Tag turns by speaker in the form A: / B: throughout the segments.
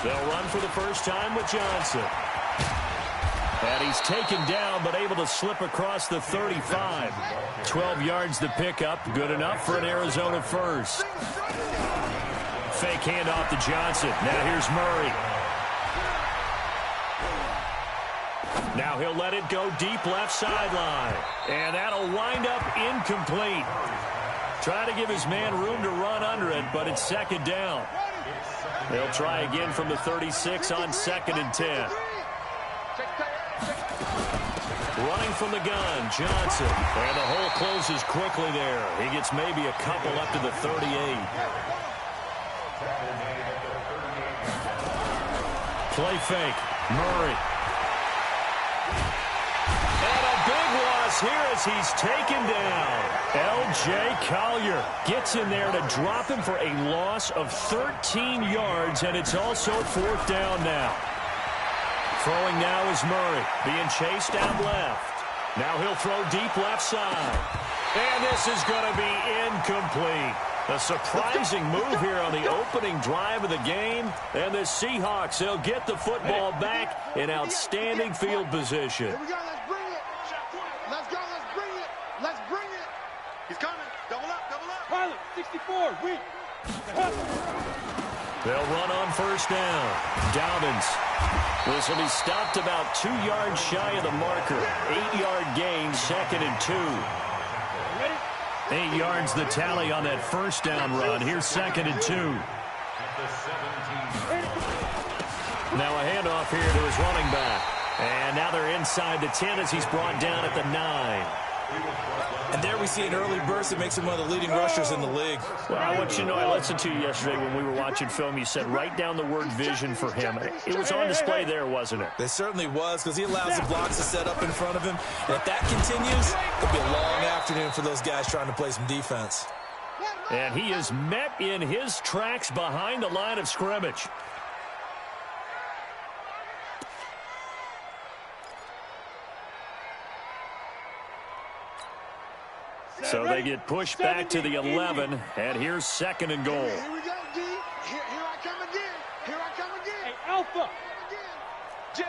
A: They'll run for the first time with Johnson. And he's taken down, but able to slip across the 35. 12 yards to pick up. Good enough for an Arizona first. Fake handoff to Johnson. Now here's Murray. Now he'll let it go deep left sideline. And that'll wind up incomplete. Try to give his man room to run under it, but it's second down. They'll try again from the 36 on 2nd and 10. Running from the gun, Johnson. And the hole closes quickly there. He gets maybe a couple up to the 38. Play fake. Murray. And a big loss here as he's taken down. L.J. Collier gets in there to drop him for a loss of 13 yards, and it's also 4th down now. Throwing now is Murray, being chased down left. Now he'll throw deep left side. And this is going to be incomplete. A surprising move here on the opening drive of the game. And the Seahawks, they'll get the football back in outstanding field position.
B: Here we go, let's bring it. Let's go, let's bring it. Let's bring it. He's coming. Double up, double up.
C: Pilot, 64, weak.
A: They'll run on first down. Dobbins. This will be stopped about 2 yards shy of the marker. 8-yard gain, 2nd and 2. 8 yards the tally on that first down run. Here's 2nd and 2. Now a handoff here to his running back. And now they're inside the 10 as he's brought down at the 9.
D: And there we see an early burst that makes him one of the leading rushers in the league.
A: Well, I want you to know, I listened to you yesterday when we were watching film. You said write down the word vision for him. It was on display there, wasn't it?
D: It certainly was, because he allows the blocks to set up in front of him. And if that continues, it'll be a long afternoon for those guys trying to play some defense.
A: And he is met in his tracks behind the line of scrimmage. So they get pushed back to the 11, and here's 2nd and goal.
B: Here we go, D. Here I come again. Here I come again.
C: Hey, Alpha.
B: Jim.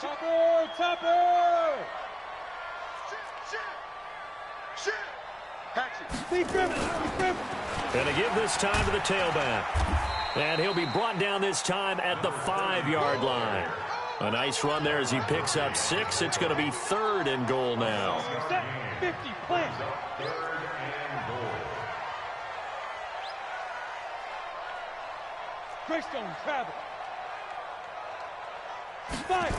C: Topper.
B: Shit. Action.
C: Leave him.
A: And to give this time to the tailback. And he'll be brought down this time at the 5-yard line. A nice run there as he picks up 6. It's going to be 3rd and goal now.
C: Set 50, plant. Greystone travel. 5.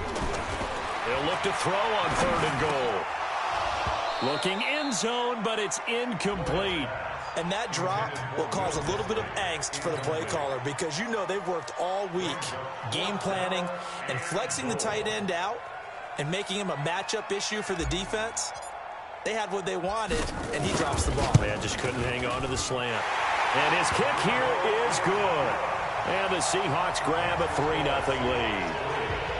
A: He'll look to throw on 3rd and goal. Looking end zone, but it's incomplete.
D: And that drop will cause a little bit of angst for the play caller, because you know they've worked all week game planning and flexing the tight end out and making him a matchup issue for the defense. They had what they wanted, and he drops the ball.
A: Man, just couldn't hang on to the slant. And his kick here is good. And the Seahawks grab a 3-0 lead.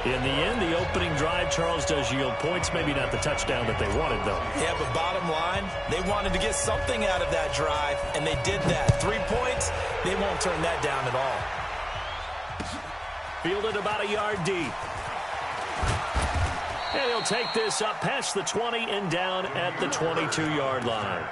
A: In the end, the opening drive, Charles, does yield points. Maybe not the touchdown that they wanted, though.
D: Yeah, but bottom line, they wanted to get something out of that drive, and they did that. 3 points, they won't turn that down at all.
A: Fielded about a yard deep. And he'll take this up past the 20 and down at the 22-yard line.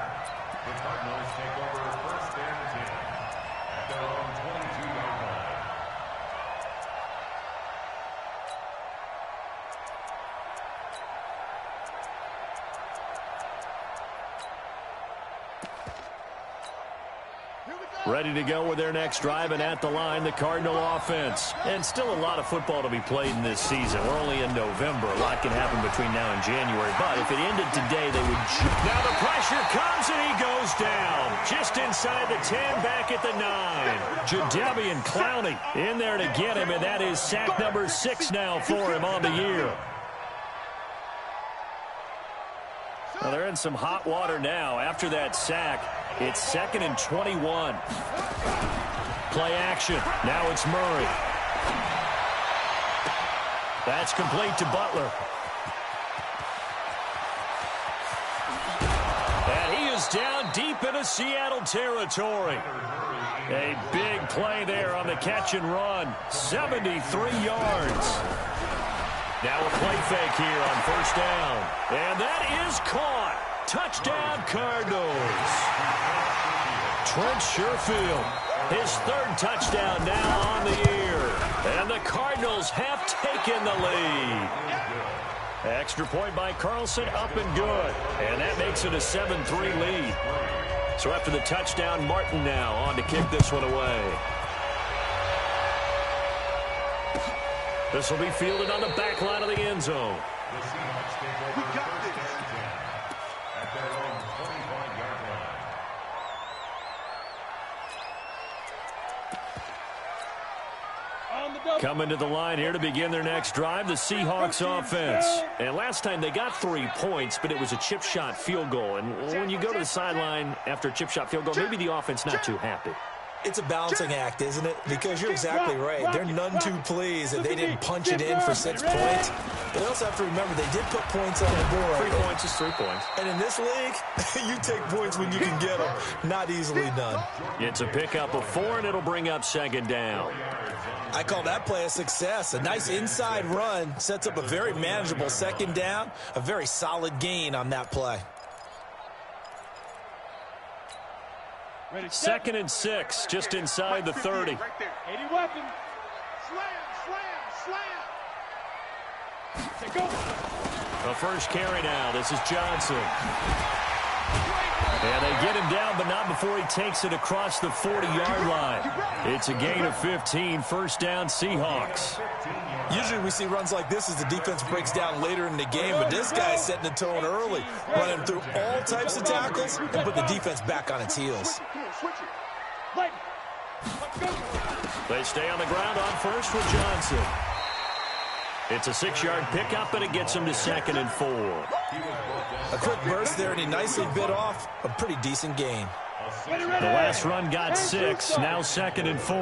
A: Ready to go with their next drive, and at the line, the Cardinal offense. And still a lot of football to be played in this season. We're only in November. A lot can happen between now and January. But if it ended today, they would... Now the pressure comes, and he goes down. Just inside the 10, back at the 9. Jadeveon Clowney in there to get him, and that is sack number 6 now for him on the year. Well, they're in some hot water now. After that sack, it's 2nd and 21. Play action. Now it's Murray. That's complete to Butler. And he is down deep into Seattle territory. A big play there on the catch and run. 73 yards. Now a play fake here on first down. And that is caught. Touchdown, Cardinals. Trent Sherfield, his third touchdown now on the year. And the Cardinals have taken the lead. Extra point by Carlson, up and good. And that makes it a 7-3 lead. So after the touchdown, Martin now on to kick this one away. This will be fielded on the back line of the end zone.
B: We got this.
A: Coming to the line here to begin their next drive, the Seahawks offense. And last time they got 3 points, but it was a chip shot field goal. And when you go to the sideline after a chip shot field goal, maybe the offense not too happy.
D: It's a balancing act, isn't it? Because you're exactly right. They're none too pleased that they didn't punch it in for 6 points. But they also have to remember they did put points on the board.
A: 3 points is 3 points.
D: And in this league, you take points when you can get them. Not easily done.
A: It's a pickup of 4, and it'll bring up second down.
D: I call that play a success. A nice inside run sets up a very manageable second down. A very solid gain on that play.
A: Second and 6, just inside the 30.
C: 80 weapons.
B: Slam.
C: Take go.
A: The first carry now. This is Johnson. And they get him down, but not before he takes it across the 40-yard line. It's a gain of 15, first down Seahawks.
D: Usually we see runs like this as the defense breaks down later in the game, but this guy's setting the tone early, running through all types of tackles and put the defense back on its heels.
A: They stay on the ground on first with Johnson. It's a 6-yard pickup, and it gets him to second and 4.
D: A quick burst there, and he nicely bit off a pretty decent gain.
A: The last run got 6, now second and 4.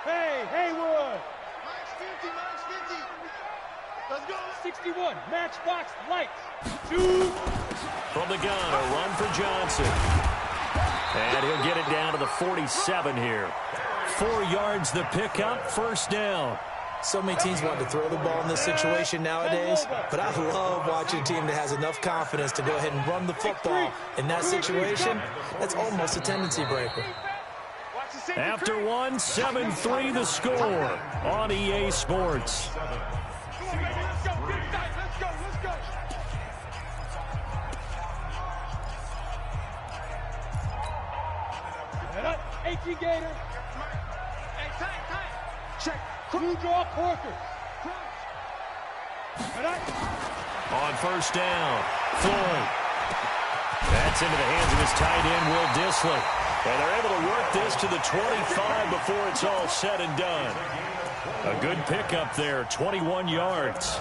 C: Hey, Haywood.
B: Minus 50. Let's go.
C: 61, matchbox lights. 2.
A: From the gun, a run for Johnson. And he'll get it down to the 47 here. 4 yards the pickup, first down.
D: So many teams want to throw the ball in this situation nowadays, but I love watching a team that has enough confidence to go ahead and run the football. In that situation, that's almost a tendency breaker.
A: After 1, 7-3 the score on EA Sports.
C: Let's go. 18 Gator.
B: Hey, tight. Check.
C: Two draw Corker.
A: On first down, Floyd. That's into the hands of his tight end, Will Dissly. And they're able to work this to the 25 before it's all said and done. A good pickup there, 21 yards.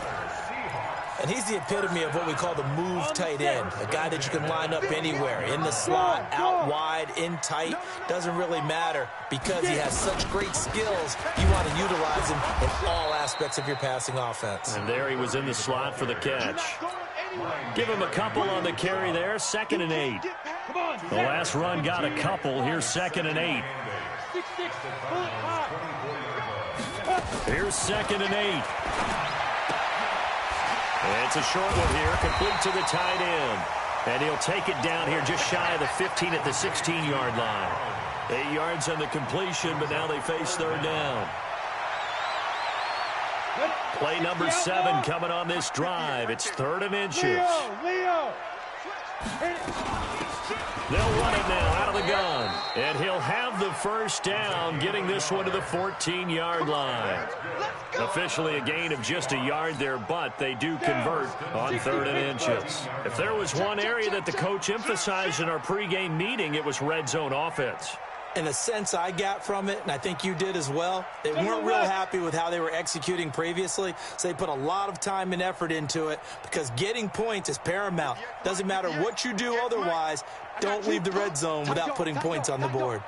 D: And he's the epitome of what we call the move tight end, a guy that you can line up anywhere, in the slot, out wide, in tight, doesn't really matter because he has such great skills. You want to utilize him in all aspects of your passing offense.
A: And there he was in the slot for the catch. Give him a couple on the carry there, 2nd and 8. The last run got a couple, here's 2nd and 8. Here's 2nd and 8. It's a short one here, complete to the tight end. And he'll take it down here just shy of the 15 at the 16-yard line. 8 yards on the completion, but now they face third down. Play number 7 coming on this drive. It's 3rd and inches.
C: Leo.
A: They'll run it now out of the gun. And he'll have the first down, getting this one to the 14-yard line. Officially a gain of just a yard there, but they do convert on 3rd and inches. If there was one area that the coach emphasized in our pregame meeting, it was red zone offense.
D: And the sense I got from it, and I think you did as well, they weren't real happy with how they were executing previously, so they put a lot of time and effort into it because getting points is paramount. Doesn't matter what you do otherwise, don't leave the red zone without putting points on the board.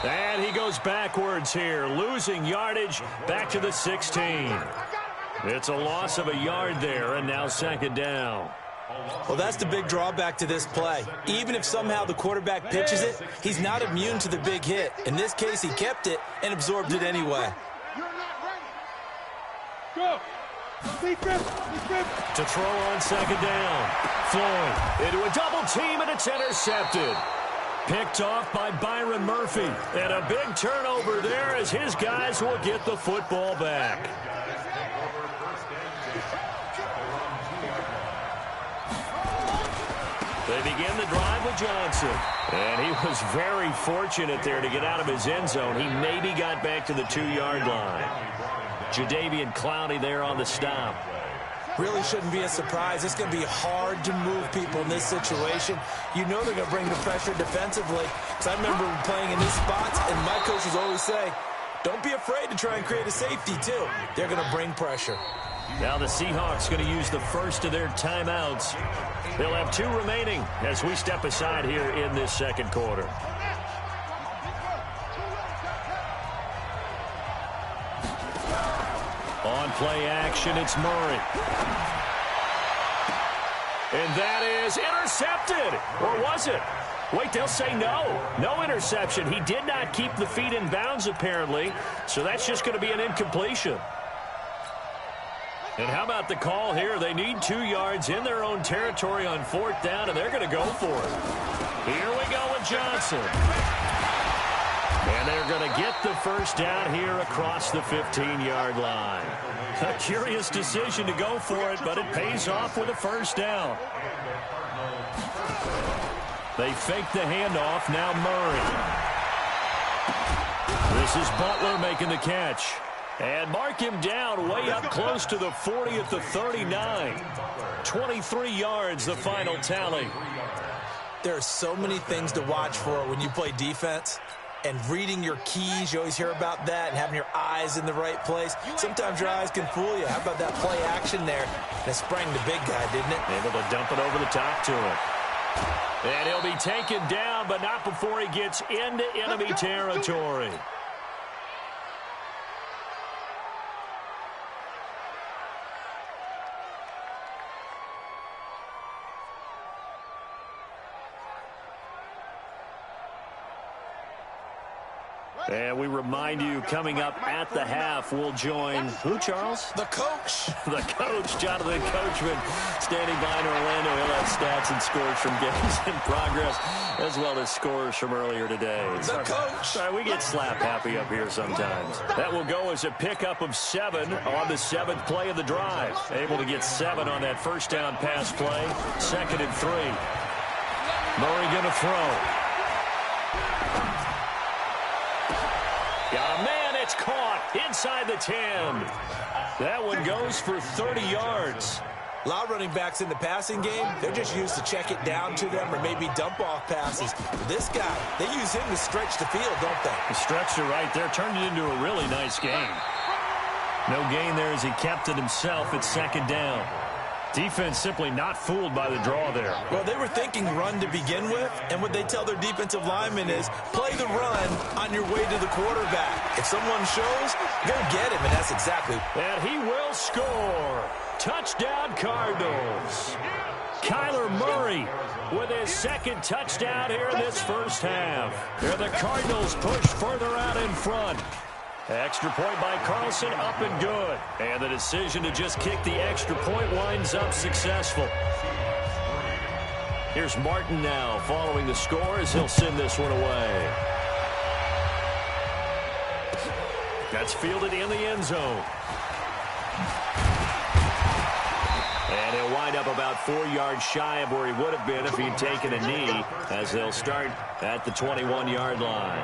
A: And he goes backwards here, losing yardage back to the 16. It's a loss of a yard there, and now second down.
D: Well, that's the big drawback to this play. Even if somehow the quarterback pitches it, he's not immune to the big hit. In this case, he kept it and absorbed it anyway.
B: You're not ready.
C: Go. Defense. Defense.
A: To throw on second down. Floyd into a double team, and it's intercepted. Picked off by Byron Murphy. And a big turnover there as his guys will get the football back. They begin the drive with Johnson. And he was very fortunate there to get out of his end zone. He maybe got back to the 2-yard line. Jadeveon Clowney there on the stop.
D: Really shouldn't be a surprise. It's going to be hard to move people in this situation. You know they're going to bring the pressure defensively. Because I remember playing in these spots, and my coaches always say, don't be afraid to try and create a safety, too. They're going to bring pressure.
A: Now the Seahawks going to use the first of their timeouts. They'll have 2 remaining as we step aside here in this second quarter. On play action, it's Murray. And that is intercepted. Or was it? Wait, they'll say no. No interception. He did not keep the feet in bounds, apparently. So that's just going to be an incompletion. And how about the call here? They need 2 yards in their own territory on 4th down, and they're going to go for it. Here we go with Johnson. And they're going to get the first down here across the 15-yard line. A curious decision to go for it, but it pays off with a first down. They fake the handoff. Now Murray. This is Butler making the catch. And mark him down way up close to the 40 at the 39. 23 yards, the final tally.
D: There are so many things to watch for when you play defense. And reading your keys, you always hear about that, and having your eyes in the right place. Sometimes your eyes can fool you. How about that play action there? And it sprang the big guy, didn't it?
A: Able to dump it over the top to him. And he'll be taken down, but not before he gets into enemy territory. And we remind you, coming up at the half, we'll join who, Charles?
D: The coach.
A: The coach, Jonathan Coachman, standing by in Orlando. He'll have stats and scores from games in progress, as well as scores from earlier today.
D: The coach.
A: Sorry, we get slap happy up here sometimes. That will go as a pickup of 7 on the 7th play of the drive. Able to get 7 on that first down pass play. 2nd and 3. Murray going to throw. Got a man, it's caught inside the 10. That one goes for 30 yards.
D: A lot of running backs in the passing game, they're just used to check it down to them or maybe dump-off passes. But this guy, they use him to stretch the field, don't they?
A: The stretcher right there turned it into a really nice game. No gain there as he kept it himself at 2nd down. Defense simply not fooled by the draw there.
D: Well, they were thinking run to begin with, and what they tell their defensive linemen is play the run on your way to the quarterback. If someone shows, go get him, and that's exactly.
A: And he will score. Touchdown, Cardinals. Kyler Murray with his 2nd touchdown here in this first half. Here the Cardinals push further out in front. Extra point by Carlson, up and good. And the decision to just kick the extra point winds up successful. Here's Martin now following the score as he'll send this one away. That's fielded in the end zone. And he'll wind up about 4 yards shy of where he would have been if he'd taken a knee, as they'll start at the 21-yard line.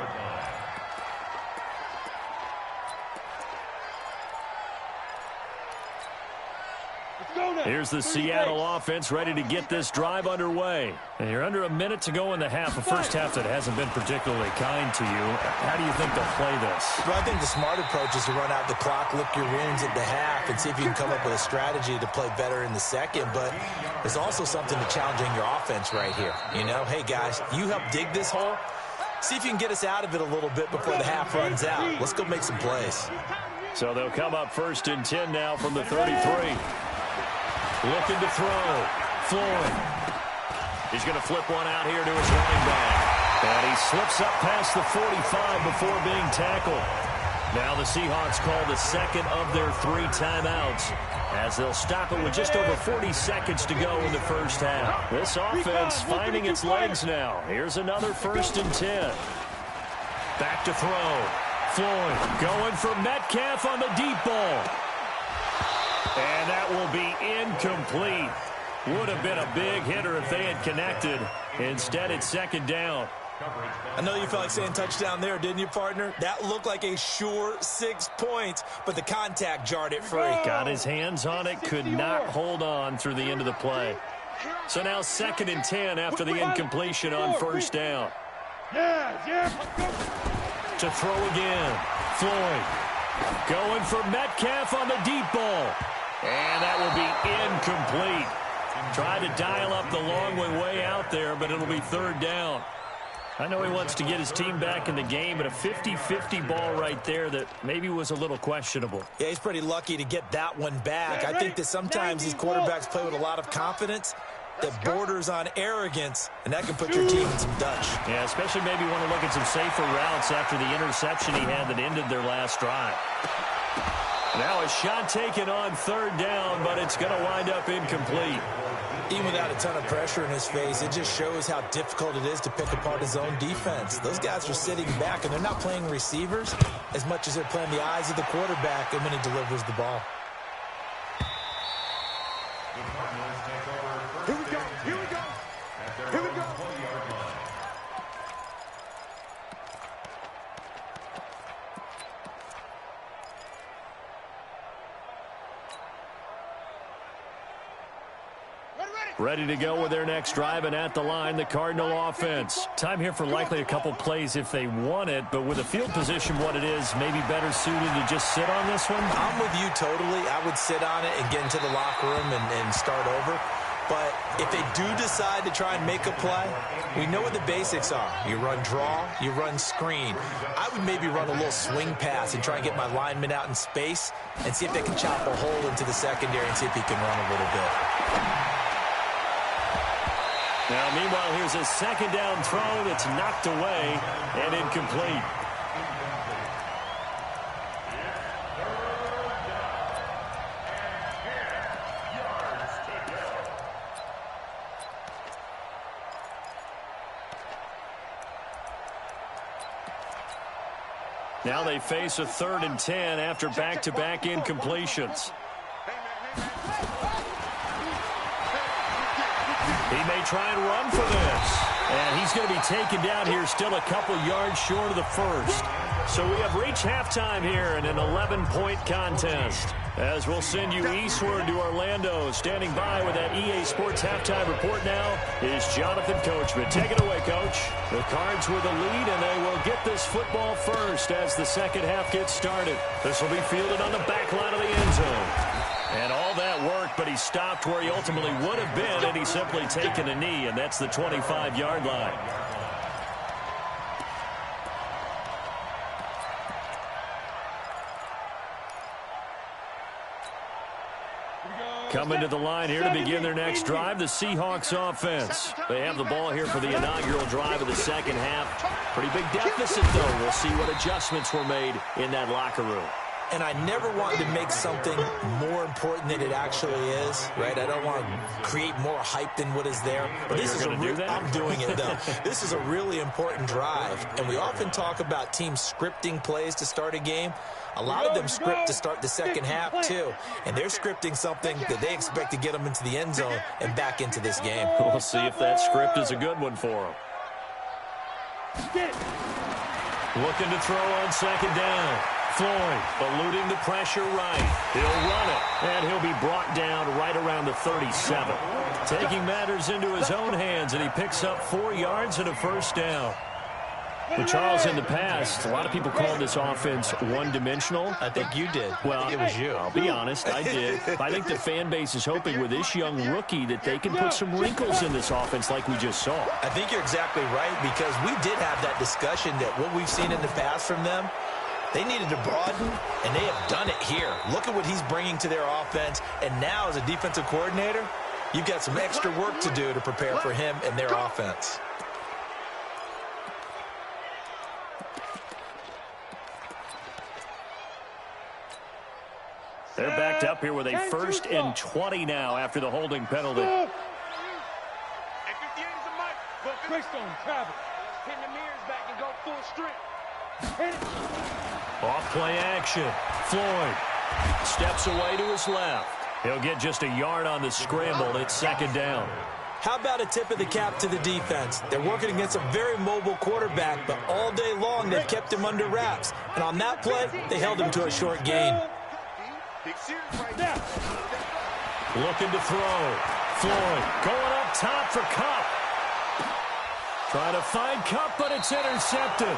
A: Here's the Seattle offense ready to get this drive underway. And you're under a minute to go in the half. A first half that hasn't been particularly kind to you. How do you think they'll play this?
D: Well, I think the smart approach is to run out the clock, lick your wounds at the half, and see if you can come up with a strategy to play better in the second. But there's also something to challenging your offense right here. You know, hey, guys, you help dig this hole. See if you can get us out of it a little bit before the half runs out. Let's go make some plays.
A: So they'll come up 1st and 10 now from the 33. Looking to throw. Floyd. He's going to flip one out here to his running back. And he slips up past the 45 before being tackled. Now the Seahawks call the second of their 3 timeouts as they'll stop it with just over 40 seconds to go in the first half. This offense finding its legs now. Here's another 1st and 10. Back to throw. Floyd going for Metcalf on the deep ball. And that will be incomplete. Would have been a big hitter if they had connected. Instead, it's 2nd down.
D: I know you felt like saying touchdown there, didn't you, partner? That looked like a sure 6 points, but the contact jarred it free.
A: Got his hands on it, could not hold on through the end of the play. So now 2nd and 10 after the incompletion on 1st down. To throw again. Floyd going for Metcalf on the deep ball. And that will be incomplete. Tried to dial up the long way out there, but it'll be 3rd down. I know he wants to get his team back in the game, but a 50-50 ball right there that maybe was a little questionable.
D: Yeah, he's pretty lucky to get that one back. I think that sometimes these quarterbacks play with a lot of confidence that borders on arrogance, and that can put your team in some Dutch.
A: Yeah, especially maybe want to look at some safer routes after the interception he had that ended their last drive. Now a shot taken on 3rd down, but it's going to wind up incomplete.
D: Even without a ton of pressure in his face, it just shows how difficult it is to pick apart his own defense. Those guys are sitting back, and they're not playing receivers as much as they're playing the eyes of the quarterback and when he delivers the ball.
B: Here we go. Here we go. Here we go.
A: Ready to go with their next drive, and at the line, the Cardinal offense. Time here for likely a couple plays if they want it, but with a field position what it is, maybe better suited to just sit on this one?
D: I'm with you totally. I would sit on it and get into the locker room and start over. But if they do decide to try and make a play, we know what the basics are. You run draw, you run screen. I would maybe run a little swing pass and try and get my lineman out in space and see if they can chop a hole into the secondary and see if he can run a little bit.
A: Now, meanwhile, here's a 2nd down throw that's knocked away and incomplete. Now they face a 3rd and 10 after back-to-back incompletions. He may try and run for this. And he's going to be taken down here still a couple yards short of the 1st. So we have reached halftime here in an 11-point contest. As we'll send you eastward to Orlando. Standing by with that EA Sports halftime report now is Jonathan Coachman. Take it away, Coach. The Cards with the lead, and they will get this football first as the second half gets started. This will be fielded on the back line of the end zone. And all that worked, but he stopped where he ultimately would have been, and he's simply taken a knee, and that's the 25-yard line. Coming to the line here to begin their next drive, the Seahawks offense. They have the ball here for the inaugural drive of the second half. Pretty big deficit, though. We'll see what adjustments were made in that locker room.
D: And I never wanted to make something more important than it actually is, right? I don't want to create more hype than what is there. But this is I'm doing it, though. This is a really important drive. And we often talk about teams scripting plays to start a game. A lot of them script to start the second half, too. And they're scripting something that they expect to get them into the end zone and back into this game.
A: We'll see if that script is a good one for them. Looking to throw on second down. Floyd eluding the pressure right. He'll run it, and he'll be brought down right around the 37. Taking matters into his own hands, and he picks up 4 yards and a first down. Well, Charles, in the past, a lot of people called this offense one-dimensional.
D: I think you did.
A: Well, it was you. I'll be honest, I did. I think the fan base is hoping with this young rookie that they can put some wrinkles in this offense like we just saw.
D: I think you're exactly right, because we did have that discussion that what we've seen in the past from them, They needed to broaden, and they have done it here. Look at what he's bringing to their offense. And now, as a defensive coordinator, you've got some extra work to do to prepare for him and their offense.
A: They're backed up here with a 1st and 20 now after the holding penalty.
C: Greystone, travel.
B: Pin the mirrors back and go full strength.
A: Off play action. Floyd steps away to his left. He'll get just a yard on the scramble. It's 2nd down.
D: How about a tip of the cap to the defense? They're working against a very mobile quarterback, but all day long they've kept him under wraps. And on that play, they held him to a short gain.
A: Looking to throw. Floyd going up top for Cup. Trying to find Cup, but it's intercepted.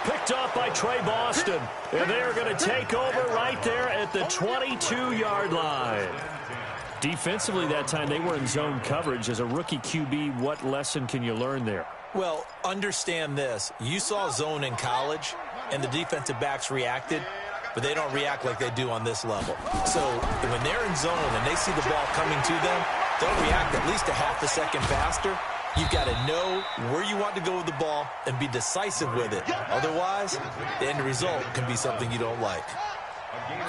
A: Picked off by Trey Boston. And they're going to take over right there at the 22-yard line. Defensively that time, they were in zone coverage. As a rookie QB, what lesson can you learn there?
D: Well, understand this. You saw zone in college, and the defensive backs reacted, but they don't react like they do on this level. So when they're in zone and they see the ball coming to them, they'll react at least a half a second faster. You've got to know where you want to go with the ball and be decisive with it. Otherwise, the end result can be something you don't like.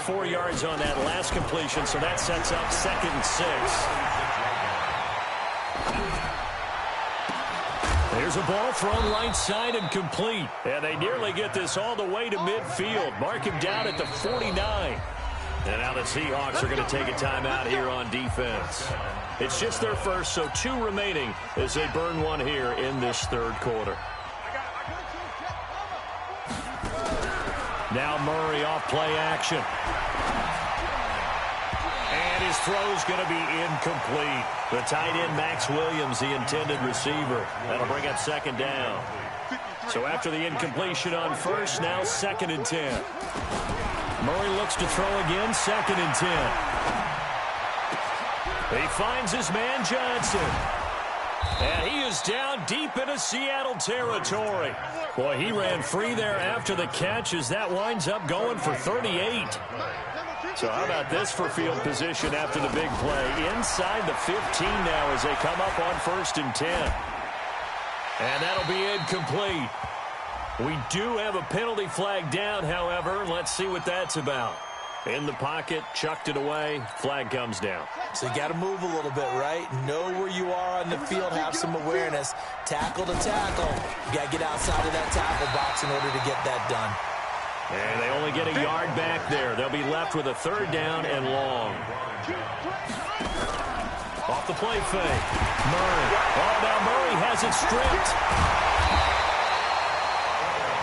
A: 4 yards on that last completion, so that sets up 2nd and 6. There's a ball thrown right side and complete. And they nearly get this all the way to midfield. Mark him down at the 49. And now the Seahawks are going to take a timeout here on defense. It's just their first, so 2 remaining as they burn one here in this 3rd quarter. Now Murray off play action. And his throw's going to be incomplete. The tight end, Max Williams, the intended receiver. That'll bring up 2nd down. So after the incompletion on first, now 2nd and 10. Murray looks to throw again, 2nd and 10. He finds his man Johnson. And he is down deep into Seattle territory. Boy, he ran free there after the catch as that winds up going for 38. So how about this for field position after the big play? Inside the 15 now as they come up on 1st and 10. And that'll be incomplete. We do have a penalty flag down, however. Let's see what that's about. In the pocket, chucked it away, flag comes down.
D: So you got to move a little bit, right? Know where you are on the field, have some awareness. Tackle to tackle. You got to get outside of that tackle box in order to get that done.
A: And they only get a yard back there. They'll be left with a 3rd down and long. Off the play fake. Murray. Oh, now Murray has it stripped.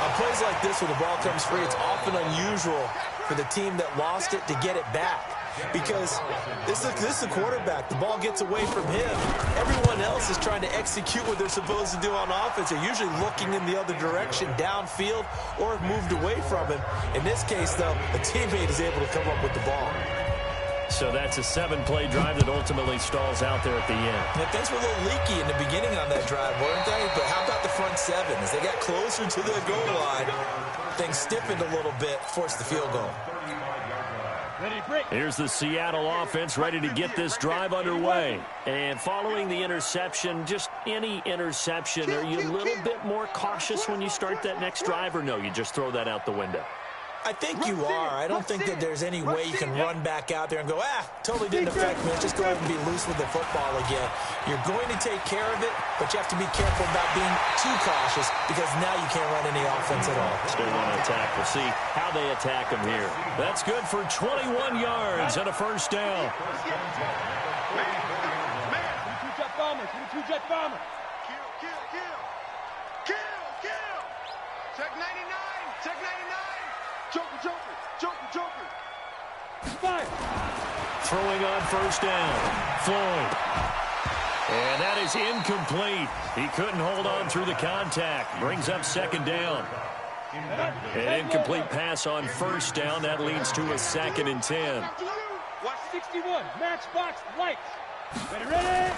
D: On plays like this where the ball comes free, it's often unusual for the team that lost it to get it back. Because this is the quarterback. The ball gets away from him. Everyone else is trying to execute what they're supposed to do on offense. They're usually looking in the other direction, downfield, or moved away from him. In this case, though, a teammate is able to come up with the ball.
A: So that's a 7-play drive that ultimately stalls out there at the end.
D: And things were a little leaky in the beginning on that drive, weren't they? But how about the front 7? As they got closer to the goal line, things stiffened a little bit, forced the field goal.
A: Here's the Seattle offense ready to get this drive underway. And following the interception, just any interception, are you a little bit more cautious when you start that next drive, or no, you just throw that out the window?
D: I think you are. I don't think that there's any way you can run back out there and go, totally didn't affect me. Let's just go ahead and be loose with the football again. You're going to take care of it, but you have to be careful about being too cautious because now you can't run any offense at all.
A: Still want to attack. We'll see how they attack him here. That's good for 21 yards and a 1st down.
C: Two-jet bomber. Two-jet bomber.
B: Kill. Check 99. Check 99. Joker.
C: Fire.
A: Throwing on 1st down. Floyd. And that is incomplete. He couldn't hold on through the contact. Brings up 2nd down. An incomplete pass on 1st down. That leads to a 2nd and 10.
C: Watch 61. Matchbox lights. Ready.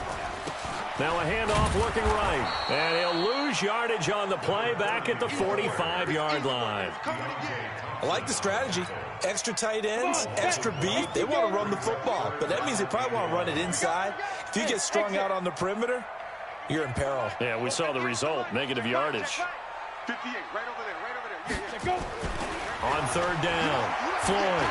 A: Now a handoff looking right. And he'll lose yardage on the play back at the 45-yard line.
D: I like the strategy. Extra tight ends, extra beef. They want to run the football, but that means they probably want to run it inside. If you get strung out on the perimeter, you're in peril.
A: Yeah, we saw the result, negative yardage.
B: 58, right over there, right over there. Yeah.
A: On third down, Floyd.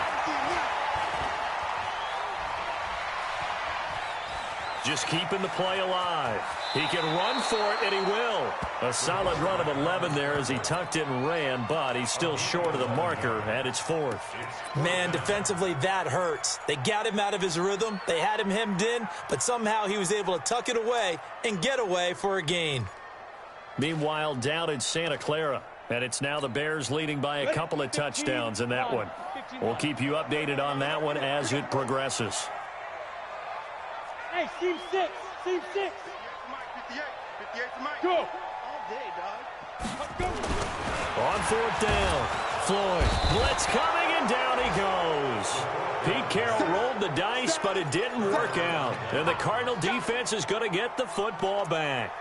A: Just keeping the play alive. He can run for it, and he will. A solid run of 11 there as he tucked it and ran, but he's still short of the marker, and it's fourth.
D: Man, defensively, that hurts. They got him out of his rhythm. They had him hemmed in, but somehow he was able to tuck it away and get away for a gain.
A: Meanwhile, down in Santa Clara, and it's now the Bears leading by a couple of touchdowns in that one. We'll keep you updated on that one as it progresses.
C: Hey, team 6. Team 6.
B: 58 to Mike.
C: Go.
B: All day, dog.
C: Go.
A: On fourth down, Floyd. Blitz coming, and down he goes. Pete Carroll rolled the dice, but it didn't work out. And the Cardinal defense is going to get the football back.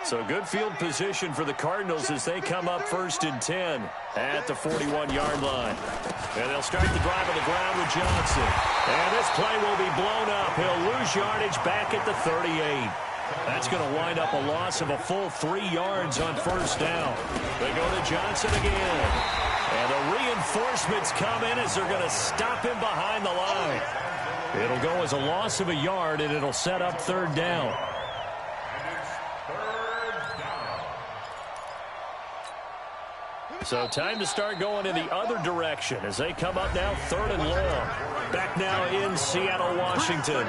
A: So good field position for the Cardinals as they come up 1st and 10 at the 41-yard line. And they'll start the drive on the ground with Johnson. And this play will be blown up. He'll lose yardage back at the 38. That's going to wind up a loss of a full 3 yards on first down. They go to Johnson again. And the reinforcements come in as they're going to stop him behind the line. It'll go as a loss of a yard, and it'll set up third down. So time to start going in the other direction as they come up now 3rd and long. Back now in Seattle, Washington.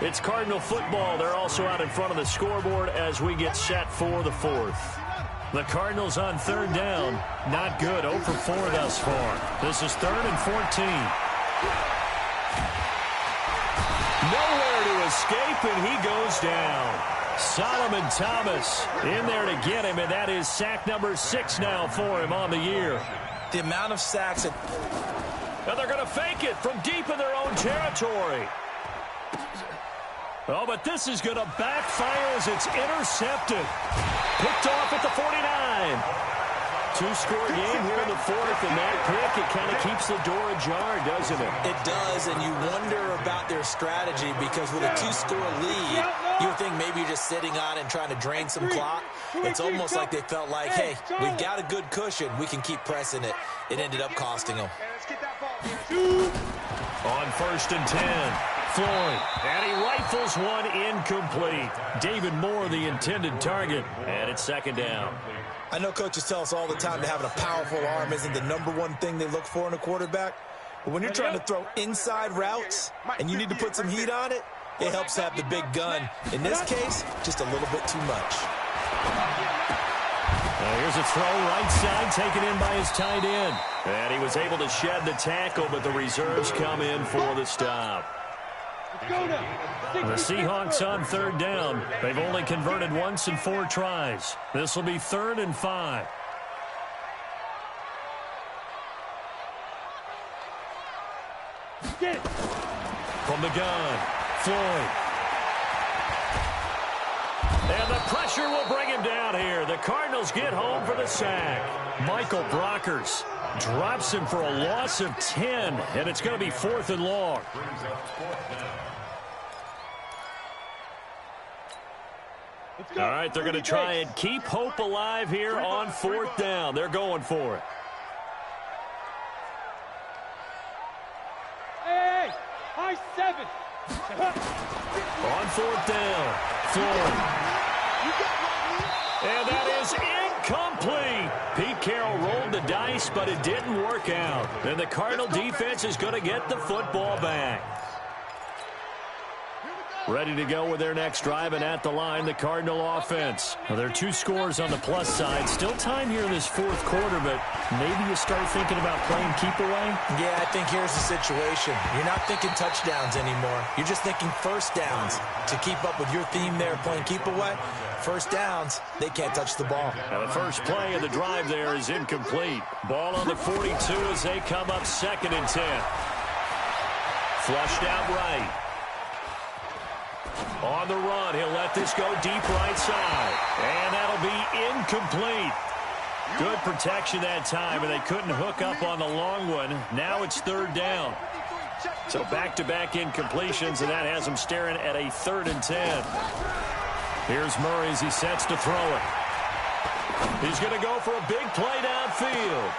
A: It's Cardinal football. They're also out in front of the scoreboard as we get set for the 4th. The Cardinals on 3rd down. Not good. 0 for 4 thus far. This is 3rd and 14. Nowhere to escape, and he goes down. Solomon Thomas in there to get him, and that is sack number 6 now for him on the year.
D: The amount of sacks.
A: And they're going to fake it from deep in their own territory. Oh, but this is going to backfire as it's intercepted. Picked off at the 49. 2-score game here in the 4th, and that pick, it kind of keeps the door ajar, doesn't it?
D: It does, and you wonder about their strategy because with a 2-score lead, you would think maybe you're just sitting on it and trying to drain some clock. It's almost like they felt like, hey, we've got a good cushion. We can keep pressing it. It ended up costing them.
A: On 1st and 10, Floyd, and he rifles one incomplete. David Moore, the intended target, and it's 2nd down.
D: I know coaches tell us all the time that having a powerful arm isn't the #1 thing they look for in a quarterback. But when you're trying to throw inside routes and you need to put some heat on it, it helps have the big gun. In this case, just a little bit too much.
A: Here's a throw right side taken in by his tight end. And he was able to shed the tackle, but the reserves come in for the stop. The Seahawks on 3rd down. They've only converted once in 4 tries. This will be 3rd and 5. From the gun, Floyd. And the pressure will bring him down here. The Cardinals get home for the sack. Michael Brockers drops him for a loss of 10, and it's going to be 4th and long. All right, they're going to try and keep hope alive here on 4th down. They're going for it.
C: Hey, high 7.
A: On 4th down, Floyd. And that is incomplete. Pete Carroll rolled the dice, but it didn't work out. And the Cardinal defense is going to get the football back. Ready to go with their next drive, and at the line, the Cardinal offense. Well, there are 2 scores on the plus side. Still time here in this 4th quarter, but maybe you start thinking about playing keep away?
D: Yeah, I think here's the situation. You're not thinking touchdowns anymore. You're just thinking first downs. To keep up with your theme there, playing keep away, first downs, they can't touch the ball.
A: Now the first play of the drive there is incomplete. Ball on the 42 as they come up 2nd and 10. Flushed out right. On the run, he'll let this go deep right side. And that'll be incomplete. Good protection that time, and they couldn't hook up on the long one. Now it's third down. So back-to-back incompletions, and that has him staring at a 3rd and 10. Here's Murray as he sets to throw it. He's going to go for a big play downfield.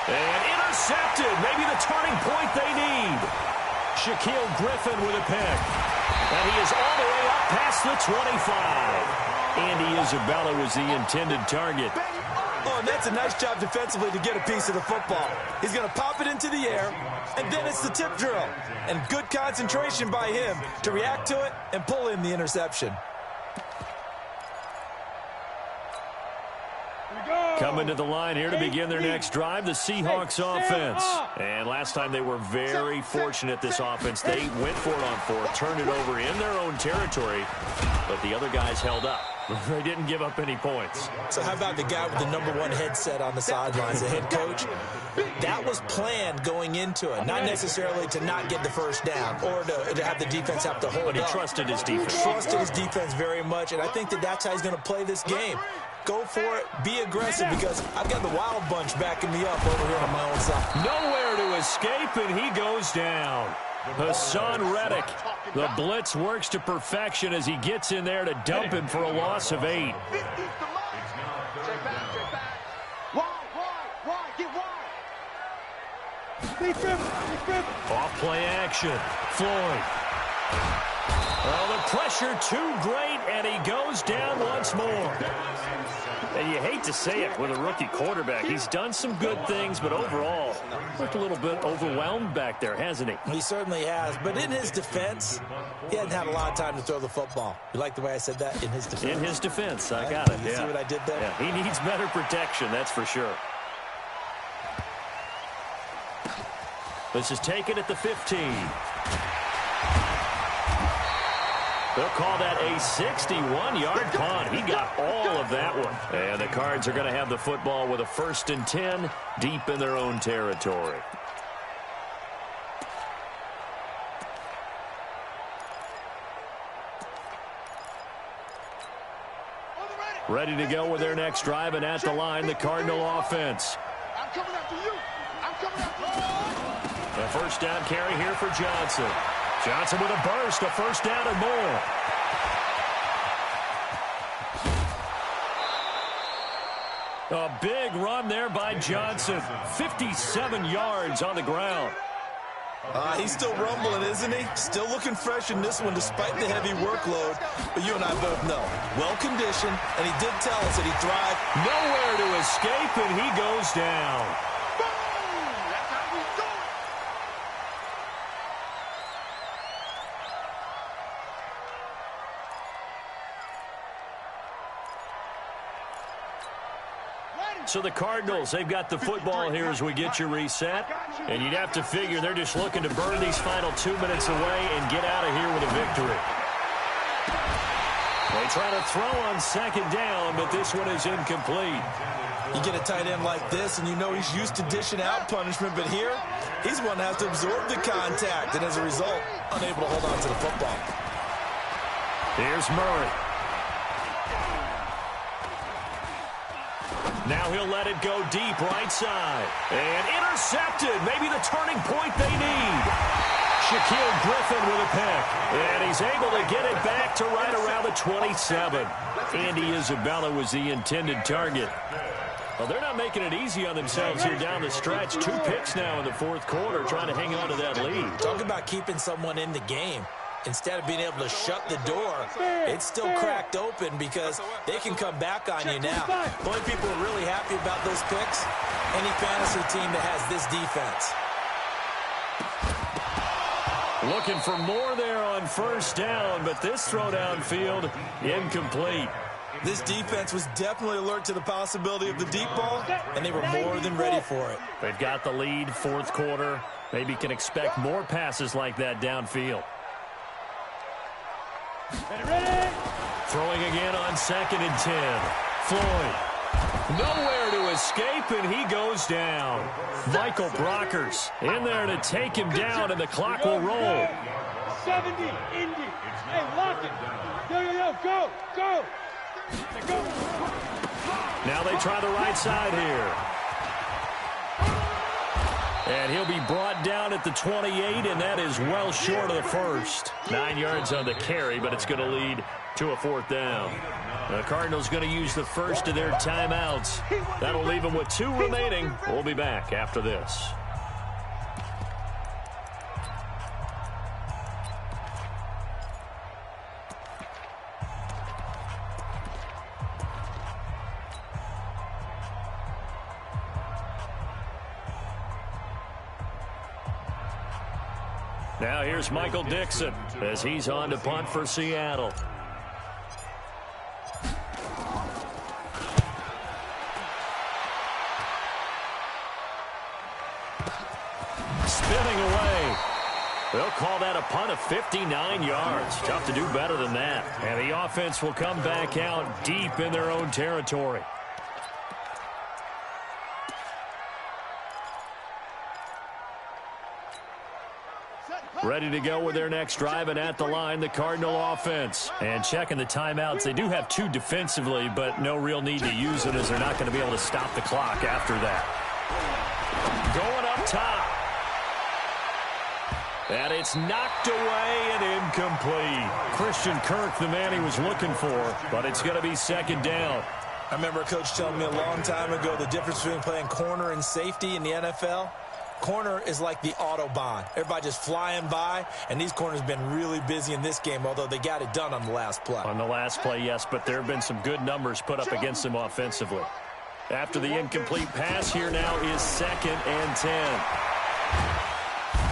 A: And intercepted. Maybe the turning point they need. Shaquille Griffin with a pick. And he is all the way up past the 25. Andy Isabella was the intended target.
D: Oh, and that's a nice job defensively to get a piece of the football. He's going to pop it into the air, and then it's the tip drill. And good concentration by him to react to it and pull in the interception.
A: Coming to the line here to begin their next drive, the Seahawks offense. And last time they were very fortunate, this offense. They went for it on 4th, turned it over in their own territory, but the other guys held up. They didn't give up any points.
D: So how about the guy with the #1 headset on the sidelines, the head coach? That was planned going into it, not necessarily to not get the first down or to have the defense have to hold up.
A: But he trusted his defense.
D: Trusted his defense very much, and I think that's how he's going to play this game. Go for it. Be aggressive, because I've got the wild bunch backing me up over here on my own side.
A: Nowhere to escape, and he goes down. Hassan Reddick. The blitz works to perfection as he gets in there to dump him for a loss of 8. Off play action. Floyd. Well, the pressure too great, and he goes down once more. And you hate to say it with a rookie quarterback. He's done some good things, but overall, looked a little bit overwhelmed back there, hasn't he?
D: He certainly has. But in his defense, he hasn't had a lot of time to throw the football. You like the way I said that? In his defense.
A: In his defense. I got it.
D: You see what I did there?
A: Yeah, he needs better protection, that's for sure. This is taken at the 15. They'll call that a 61-yard punt. He got all of that one. And the Cards are going to have the football with a 1st and 10 deep in their own territory. Ready to go with their next drive, and at the line, the Cardinal offense.
B: I'm coming after you. I'm coming after you.
A: A 1st down carry here for Johnson. Johnson with a burst, a 1st down and more. A big run there by Johnson. 57 yards on the ground.
D: He's still rumbling, isn't he? Still looking fresh in this one despite the heavy workload. But you and I both know, well-conditioned, and he did tell us that he thrived.
A: Nowhere to escape, and he goes down.
B: That's how we do it.
A: So the Cardinals, they've got the football here as we get you reset. And you'd have to figure they're just looking to burn these final 2 minutes away and get out of here with a victory. They try to throw on 2nd down, but this one is incomplete.
D: You get a tight end like this, and you know he's used to dishing out punishment, but here, he's one that has to absorb the contact, and as a result, unable to hold on to the football.
A: Here's Murray. Now he'll let it go deep right side. And intercepted. Maybe the turning point they need. Shaquille Griffin with a pick. And he's able to get it back to right around the 27. Andy Isabella was the intended target. Well, they're not making it easy on themselves here down the stretch. 2 picks now in the 4th quarter, trying to hang on to that lead.
D: Talk about keeping someone in the game. Instead of being able to shut the door, it's still cracked open because they can come back on you now. The only people who are really happy about those picks, any fantasy team that has this defense.
A: Looking for more there on 1st down, but this throw downfield, incomplete.
D: This defense was definitely alert to the possibility of the deep ball, and they were more than ready for it.
A: They've got the lead, 4th quarter. Maybe can expect more passes like that downfield.
C: Ready?
A: Throwing again on 2nd and 10. Floyd. Nowhere to escape, and he goes down. Michael Brockers in there to take him down, and the clock will roll.
C: 70, Indy. Hey, lock it. Yo, go, go. Go.
A: Now they try the right side here. And he'll be brought down at the 28, and that is well short of the first. 9 yards on the carry, but it's going to lead to a 4th down. The Cardinals going to use the first of their timeouts. That'll leave them with 2 remaining. We'll be back after this. Now here's Michael Dixon as he's on to punt for Seattle. Spinning away. They'll call that a punt of 59 yards. Tough to do better than that. And the offense will come back out deep in their own territory. Ready to go with their next drive, and at the line, the Cardinal offense. And checking the timeouts, they do have 2 defensively, but no real need to use them as they're not going to be able to stop the clock after that. Going up top. And it's knocked away and incomplete. Christian Kirk, the man he was looking for, but it's going to be 2nd down.
D: I remember a coach telling me a long time ago the difference between playing corner and safety in the NFL. Corner is like the Autobahn. Everybody just flying by, and these corners have been really busy in this game, although they got it done on the last play.
A: On the last play, yes, but there have been some good numbers put up against them offensively. After the incomplete pass, here now is 2nd and 10.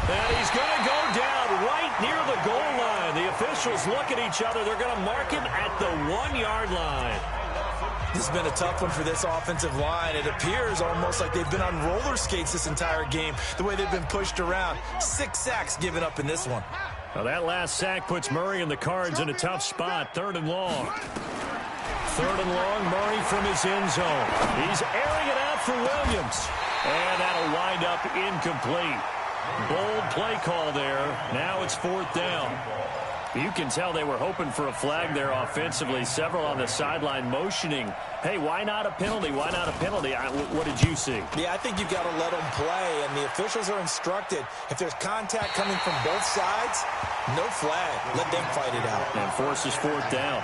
A: And he's going to go down right near the goal line. The officials look at each other. They're going to mark him at the 1-yard line.
D: This has been a tough one for this offensive line. It appears almost like they've been on roller skates this entire game, the way they've been pushed around. 6 sacks given up in this one.
A: Now that last sack puts Murray and the Cards in a tough spot. 3rd and long. 3rd and long, Murray from his end zone. He's airing it out for Williams. And that'll wind up incomplete. Bold play call there. Now it's 4th down. You can tell they were hoping for a flag there offensively. Several on the sideline motioning, hey, why not a penalty? Why not a penalty? What did you see?
D: Yeah, I think you've got to let them play, and the officials are instructed. If there's contact coming from both sides, no flag. Let them fight it out.
A: And forces 4th down.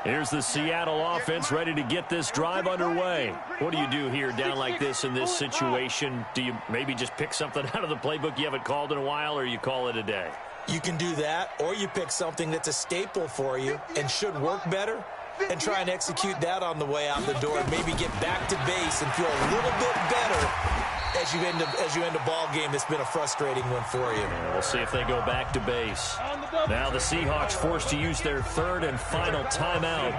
A: Here's the Seattle offense ready to get this drive underway. What do you do here down like this in this situation? Do you maybe just pick something out of the playbook you haven't called in a while, or you call it a day?
D: You can do that, or you pick something that's a staple for you and should work better and try and execute that on the way out the door and maybe get back to base and feel a little bit better as you end a ball game that's been a frustrating one for you.
A: And we'll see if they go back to base. Now the Seahawks forced to use their 3rd and final timeout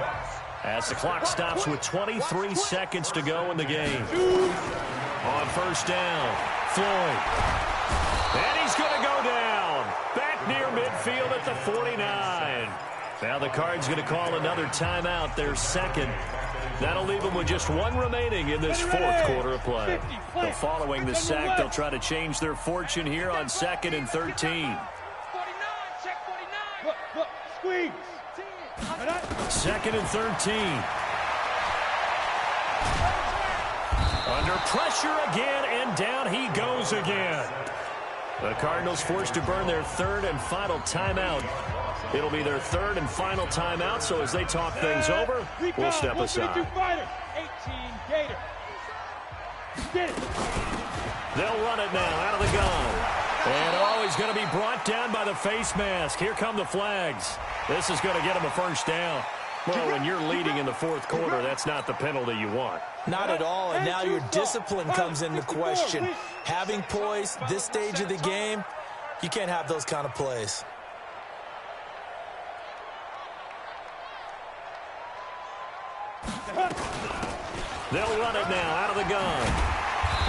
A: as the clock stops with 23 seconds to go in the game. On 1st down, Floyd. And he's going to go down. Back near midfield at the 49. Now the Cards going to call another timeout, their 2nd. That'll leave them with just 1 remaining in this 4th quarter of play. So following the sack, they'll try to change their fortune here on 2nd and 13.
C: Squeeze.
A: 2nd and 13. Under pressure again, and down he goes again. The Cardinals forced to burn their 3rd and final timeout. It'll be their 3rd and final timeout, so as they talk things over, we'll step aside.
C: 18 Gator. Get it.
A: They'll run it now out of the gun. And he's going to be brought down by the face mask. Here come the flags. This is going to get him a 1st down. Well, when you're leading in the 4th quarter, that's not the penalty you want.
D: Not at all, and now your discipline comes into question. Having poise this stage of the game, you can't have those kind of plays.
A: They'll run it now out of the gun.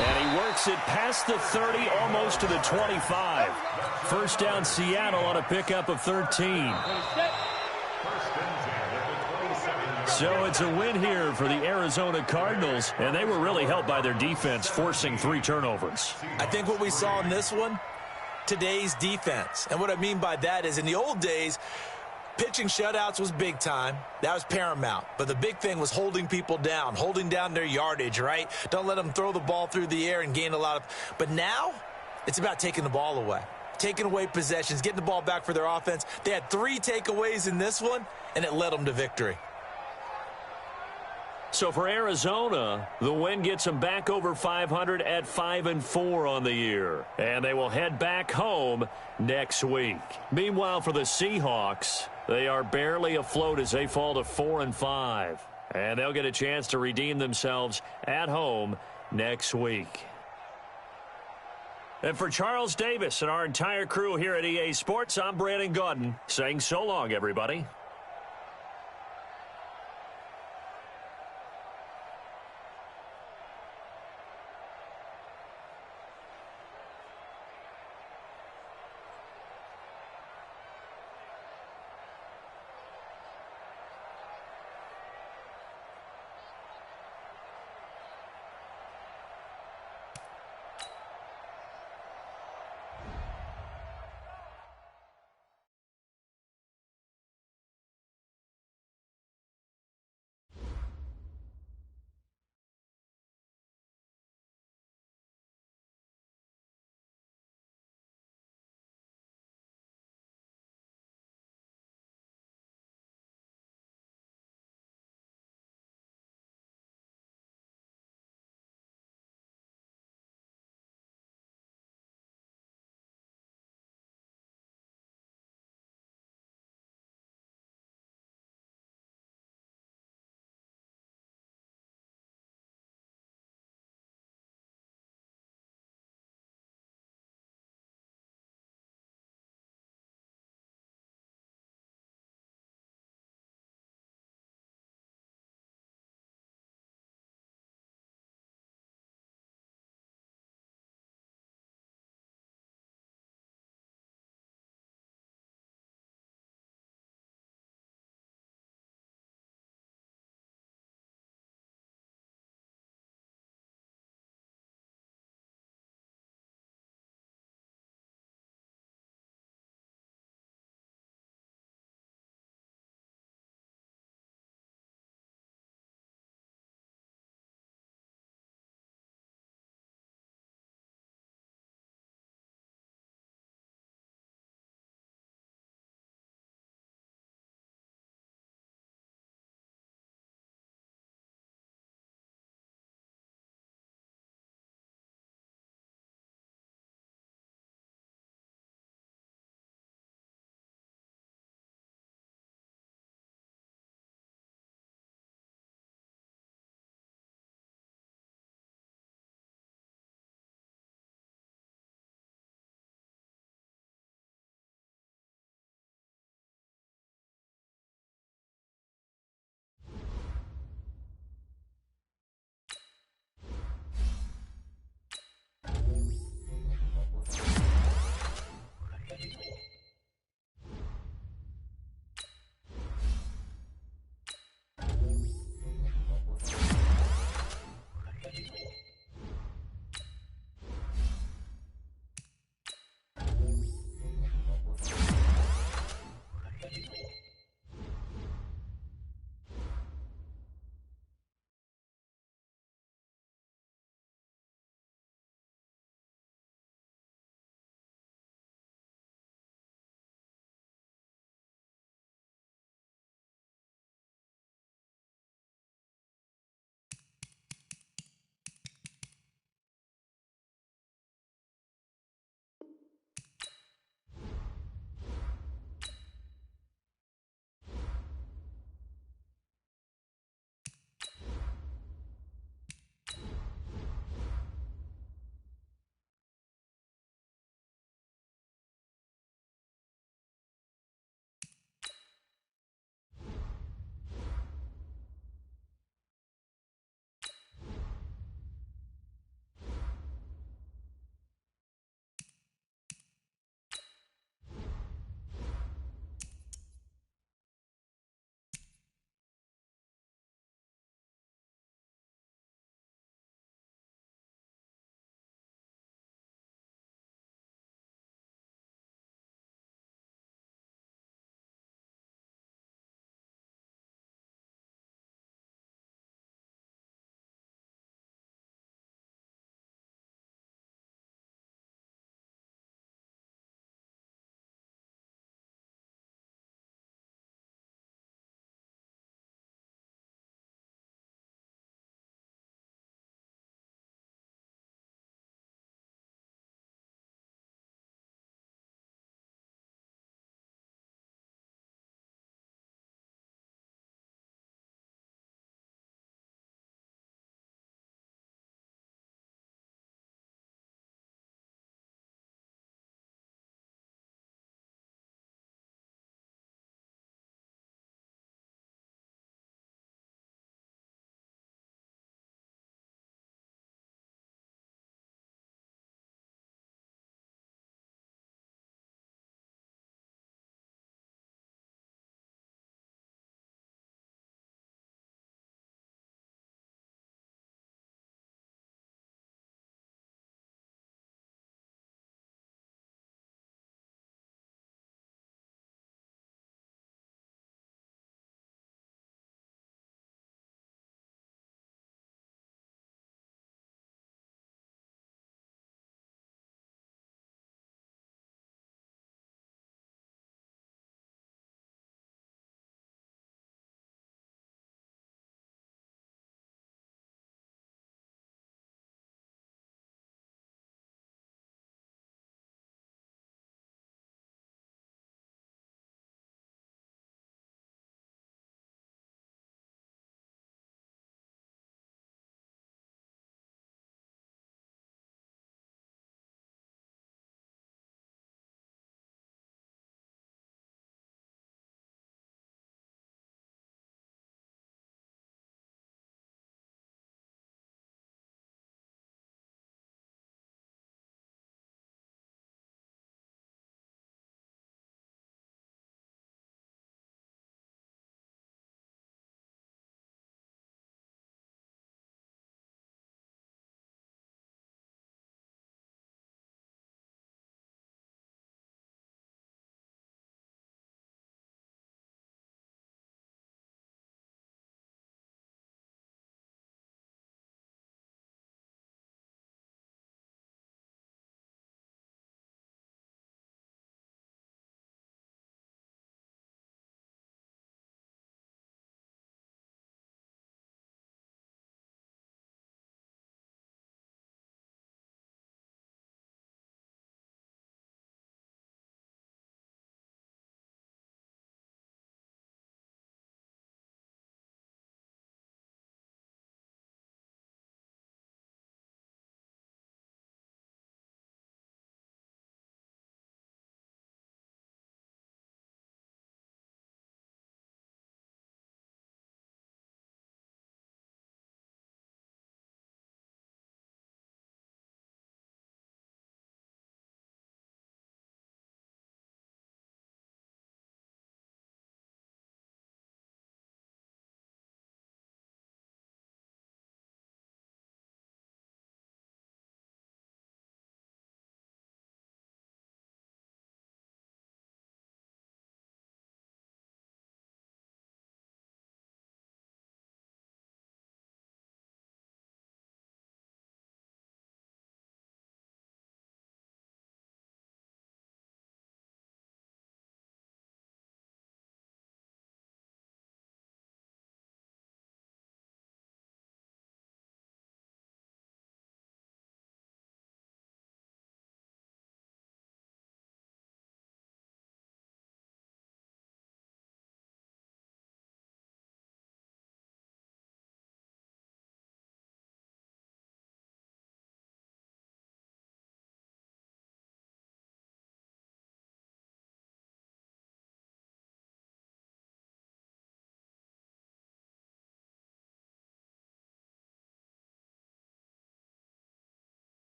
A: And he works it past the 30, almost to the 25. 1st down So it's a win here for the Arizona Cardinals, and they were really helped by their defense, forcing 3 turnovers.
D: I think what we saw in this one, today's defense. And what I mean by that is in the old days, pitching shutouts was big time. That was paramount. But the big thing was holding people down, holding down their yardage, right? Don't let them throw the ball through the air and gain a lot of. But now it's about taking the ball away, taking away possessions, getting the ball back for their offense. They had 3 takeaways in this one, and it led them to victory.
A: So for Arizona, the win gets them back over 500 at 5-4 on the year. And they will head back home next week. Meanwhile, for the Seahawks, they are barely afloat as they fall to 4-5. And they'll get a chance to redeem themselves at home next week. And for Charles Davis and our entire crew here at EA Sports, I'm Brandon Gaudin saying so long, everybody.